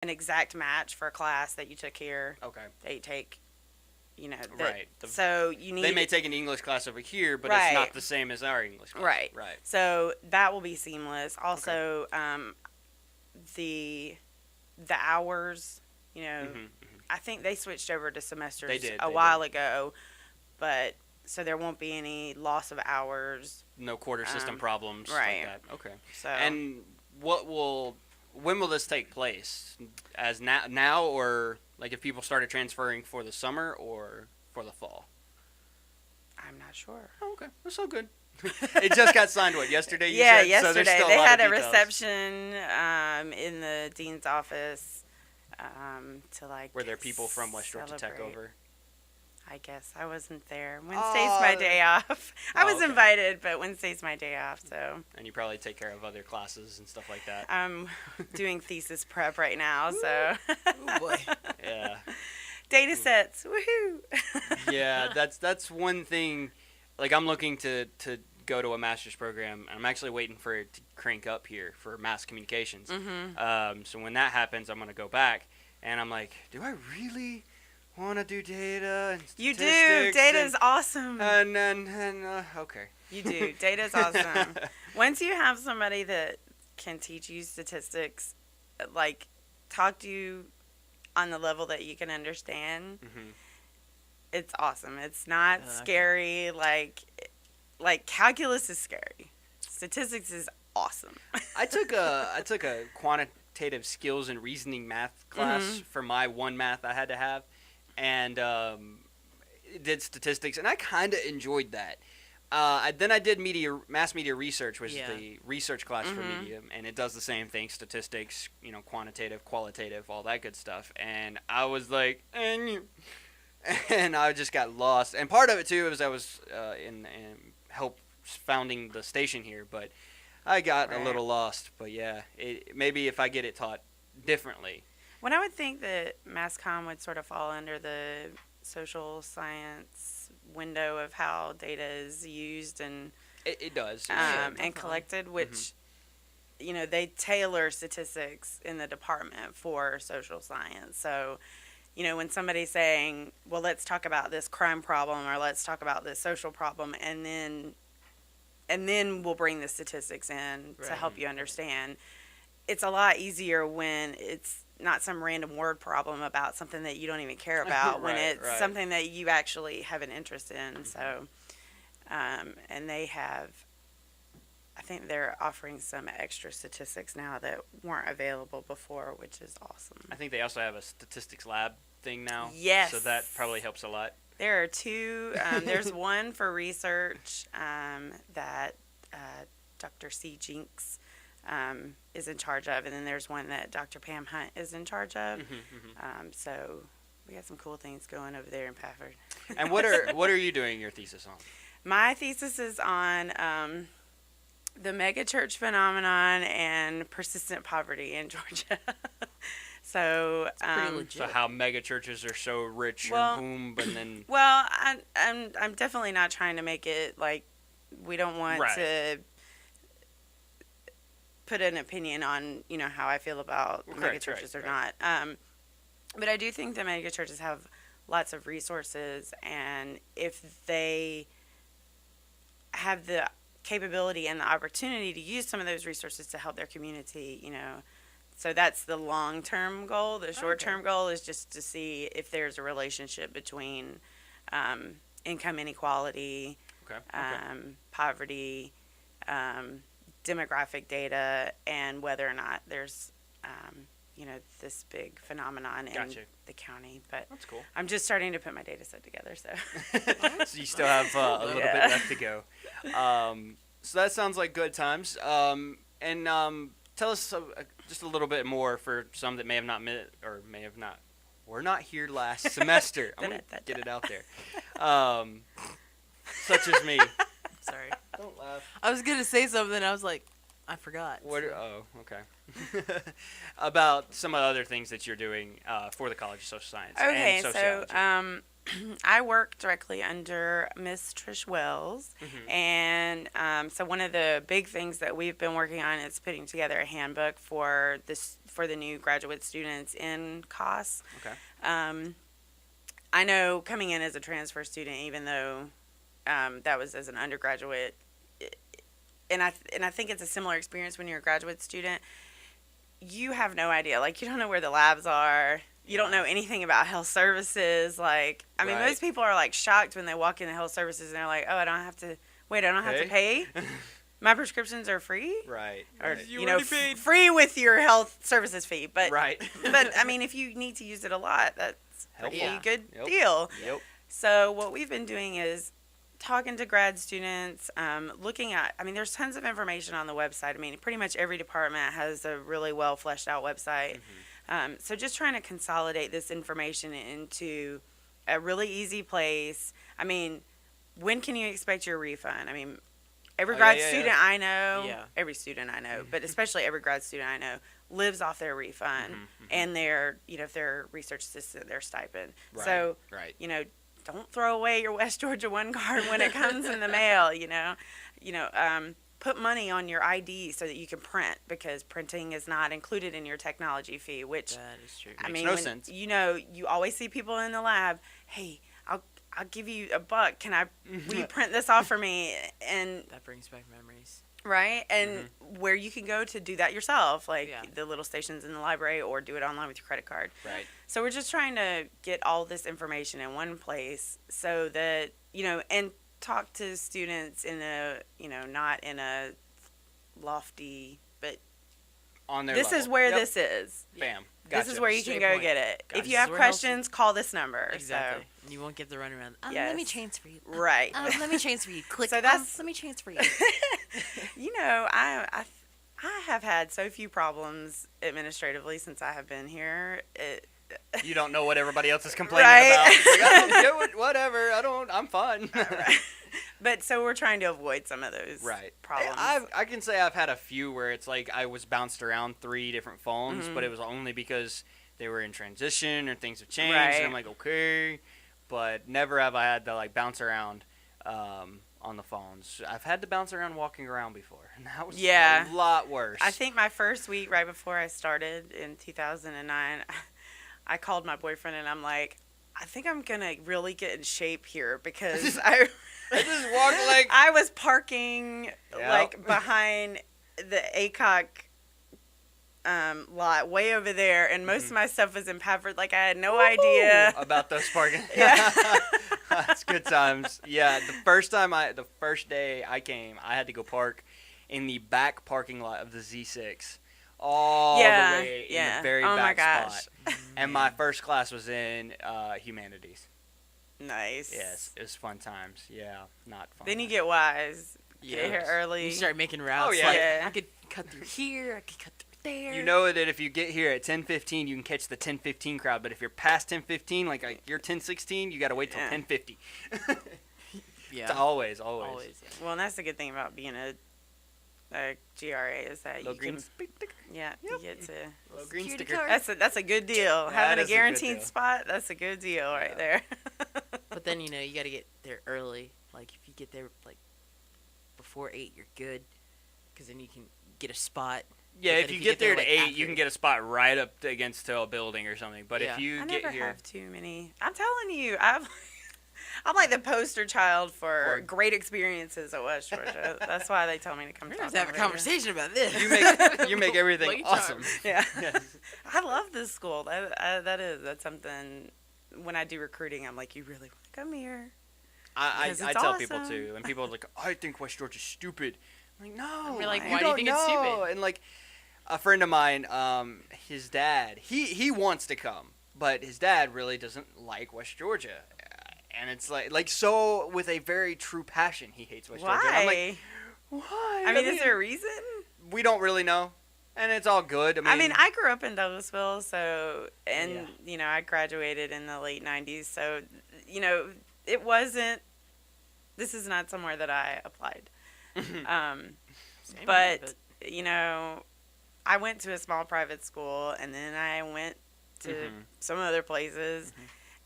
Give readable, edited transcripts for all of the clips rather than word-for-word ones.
an exact match for a class that you took here. Okay. That you take, Right. So you need. They may take an English class over here, but Right. it's not the same as our English class. Right. Right. So that will be seamless. Also, the hours, I think they switched over to semesters a while ago, but so there won't be any loss of hours. No quarter system problems. Right. Like that. Okay. So. And when will this take place? As now, or like if people started transferring for the summer or for the fall? I'm not sure. Oh, okay. That's so good. It just got signed, yesterday? Yeah, said? yesterday. So they had a reception in the dean's office to Were there people from West Georgia Tech over? I guess I wasn't there. Wednesday's my day off. I was invited, but Wednesday's my day off, so. And you probably take care of other classes and stuff like that. I'm doing thesis prep right now, so. Oh boy. Yeah. Data sets, woohoo! Yeah, that's one thing. Like, I'm looking to go to a master's program, and I'm actually waiting for it to crank up here for mass communications. Mm-hmm. So when that happens, I'm going to go back, and I'm like, do I really want to do data and statistics? You do. Data's awesome. Okay. You do. Data's awesome. Once you have somebody that can teach you statistics, like, talk to you on the level that you can understand, it's awesome. It's not scary. Like calculus is scary. Statistics is awesome. I took a quantitative skills and reasoning math class for my one math I had to have, and did statistics, and I kind of enjoyed that. Then I did mass media research, which is the research class for media, and it does the same thing: statistics, quantitative, qualitative, all that good stuff. And I was like, and I just got lost. And part of it too was I was in help founding the station here, but I got a little lost. But yeah, maybe if I get it taught differently. When I would think that mass comm would sort of fall under the social science window of how data is used and it does and collected, which they tailor statistics in the department for social science. So when somebody's saying, well, let's talk about this crime problem or let's talk about this social problem, and then we'll bring the statistics in to help you understand. It's a lot easier when it's not some random word problem about something that you don't even care about, when it's something that you actually have an interest in. So, and they have, I think they're offering some extra statistics now that weren't available before, which is awesome. I think they also have a statistics lab thing now. Yes. So that probably helps a lot. There are two. There's one for research that Dr. C. Jinks is in charge of, and then there's one that Dr. Pam Hunt is in charge of. So we got some cool things going over there in Pafford. And what are you doing your thesis on? My thesis is on the megachurch phenomenon and persistent poverty in Georgia. So how megachurches are so rich and boom, but then I'm definitely not trying to make it like we don't want to put an opinion on how I feel about megachurches or not. But I do think that megachurches have lots of resources, and if they have the capability and the opportunity to use some of those resources to help their community, so that's the long-term goal. The short-term goal is just to see if there's a relationship between income inequality, poverty, demographic data, and whether or not there's this big phenomenon in the county. But that's cool. I'm just starting to put my data set together. So so you still have a little bit left to go. So that sounds like good times. And tell us just a little bit more for some that may have not met or may have not. We're not here last semester. I'm going to get it out there. Such as me. Sorry. Don't laugh. I was going to say something. I was like, I forgot. What? so- Oh, okay. About some of the other things that you're doing for the College of Social Science Okay, and so sociology. I work directly under Miss Trish Wells, and so one of the big things that we've been working on is putting together a handbook for the new graduate students in COSS. Okay. I know coming in as a transfer student, even though that was as an undergraduate, and I think it's a similar experience when you're a graduate student. You have no idea, like you don't know where the labs are. You don't know anything about health services. Like, I mean, Right. most people are like shocked when they walk into health services and they're like, "Oh, I don't have to pay. My prescriptions are free." Right. Or right. You already paid. free with your health services fee. But Right. but I mean, if you need to use it a lot, that's a pretty Helpful. good Yep. deal. Yep. So what we've been doing is talking to grad students, looking at, I mean, there's tons of information on the website. I mean, pretty much every department has a really well fleshed out website. So just trying to consolidate this information into a really easy place. I mean, when can you expect your refund? I mean, every Oh, grad yeah, yeah, student yeah. I know, Yeah. every student I know, but especially every grad student I know lives off their refund and their, if they're research assistant, their stipend. Right. So, Right. don't throw away your West Georgia One card when it comes in the mail. Put money on your ID so that you can print, because printing is not included in your technology fee. Which That is true. I Makes mean, no when, sense. you always see people in the lab. Hey, I'll give you $1. Will you print this off for me? And That brings back memories. right, and where you can go to do that yourself, like Yeah. the little stations in the library, or do it online with your credit card. Right. So we're just trying to get all this information in one place so that, and talk to students in a, not in a lofty, but On their this level. is where Yep. this is. Bam. This Gotcha. is where you Straight can go point. get it. Gotcha. If you This have is where health- questions, call this number. Exactly. And you won't get the runaround. Yes. Let me transfer you. Right. Let me transfer you. Click. So that's- Let me transfer you. I have had so few problems administratively since I have been here. You don't know what everybody else is complaining Right. about. It's like, I don't do it. Whatever. I'm fine. But so we're trying to avoid some of those Right. problems. I can say I've had a few where it's like I was bounced around 3 different phones, but it was only because they were in transition or things have changed. Right. And I'm like, okay. But never have I had to like bounce around on the phones. I've had to bounce around walking around before, and that was Yeah. a lot worse. I think my first week right before I started in 2009, I called my boyfriend and I'm like, I think I'm going to really get in shape here because I just walked like I was parking Yep. like behind the ACOC lot way over there, and most of my stuff was in Pafford. Like I had no idea. about those parking. Yeah. That's good times. Yeah, the first day I came, I had to go park in the back parking lot of the Z6, all Yeah, the way in yeah. the very Oh my back gosh. spot. And my first class was in humanities. Nice. Yes, it was fun times. Yeah, not fun. Then you get wise. Yeah. Get here early. You start making routes. Oh, yeah. Like, Yeah. I could cut through here. I could cut through there. You know that if you get here at 10:15, you can catch the 10:15 crowd. But if you're past 10:15, like you're 10:16, you got to wait till Yeah. 10:50. Yeah. It's always. Always. Yeah. Well, and that's the good thing about being a GRA is that Little you green can. Yeah, Yep. you get to. Little green Security sticker. card. That's a good deal. That Having a is a good guaranteed deal. spot, that's a good deal right there. But then, you got to get there early. Like, if you get there, like, before 8, you're good. Because then you can get a spot. Yeah, But if then you get there at like, 8, you after- can get a spot right up against a building or something. But Yeah. if you I get never here, have too many. I'm telling you, I'm like the poster child for For- great experiences at West Georgia. That's why they tell me to come We're talk going to have on a radio. conversation about this. you make everything Lucky awesome. charm. Yeah. Yes. I love this school. That's something. When I do recruiting, I'm like, you really want to come here? I Because I it's tell people awesome. too, and people are like, I think West Georgia's stupid. I'm like, no. We're like, you why do you don't think it's know. stupid? And like, a friend of mine, his dad, he wants to come, but his dad really doesn't like West Georgia. And it's like so with a very true passion, he hates West Georgia. And I'm like, Why? why? I mean, is there a reason? We don't really know, and it's all good. I mean, I grew up in Douglasville, so, and, Yeah. I graduated in the late 90s, so, it wasn't, this is not somewhere that I applied. Same But, here, you know, I went to a small private school, and then I went to some other places,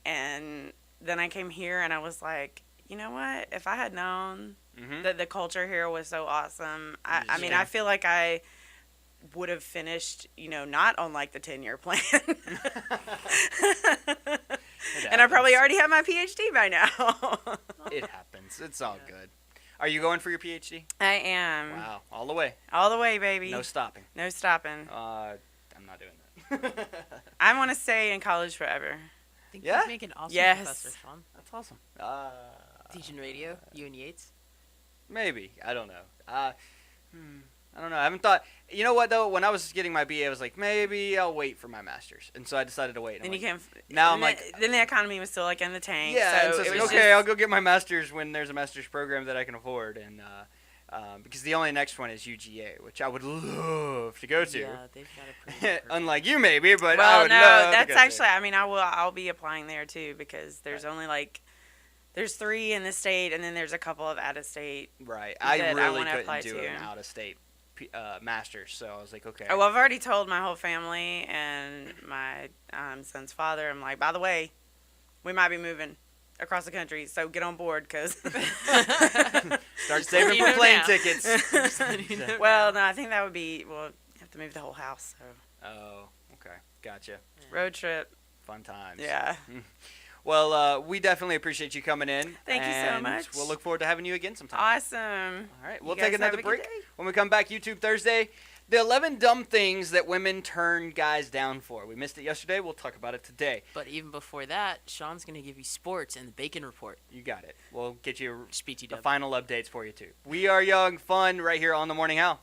and then I came here, and I was like, you know what? If I had known that the culture here was so awesome, I mean, I feel like I would have finished, you know, not on like the 10-year plan. And I probably already have my PhD by now. It happens. It's all good. Are you going for your PhD? I am. Wow. All the way. All the way, baby. No stopping. No stopping. I'm not doing that. I want to stay in college forever. I think Yeah? you'd make an awesome Yes. professor, Sean. That's awesome. Teaching radio, you and Yates. Maybe. I don't know. I don't know. I haven't thought. You know what, though? When I was getting my BA, I was like, maybe I'll wait for my master's. And so I decided to wait. Then you can't. Now I'm and like. then the economy was still like in the tank. Yeah, so and so it it's was like, okay, just- I'll go get my master's when there's a master's program that I can afford. And because the only next one is UGA, which I would love to go to. Yeah, they've got a pretty good program. Unlike you, maybe, but I Well, would no, love that's to go actually. I mean, I'll be applying there too because there's Right. only like there's 3 in the state, and then there's a couple of out of state. Right. I that I really wanna couldn't apply do to. an out-of-state master's, so I was like, okay. Oh, well, I've already told my whole family and my son's father. I'm like, by the way, we might be moving across the country, so get on board, cause. Start saving for plane tickets. Well, no, I think that would be. Well, you have to move the whole house. So Oh, okay. Gotcha. road trip. Fun times. Yeah. Well, we definitely appreciate you coming in. Thank you so and much. We'll look forward to having you again sometime. Awesome. All right. We'll You take guys another have a good break. day. When we come back, YouTube Thursday, the 11 dumb things that women turn guys down for. We missed it yesterday. We'll talk about it today. But even before that, Sean's going to give you sports and the Bacon Report. You got it. We'll get you Speak to you, the Dub. final updates for you, too. We are young, fun, right here on The Morning How.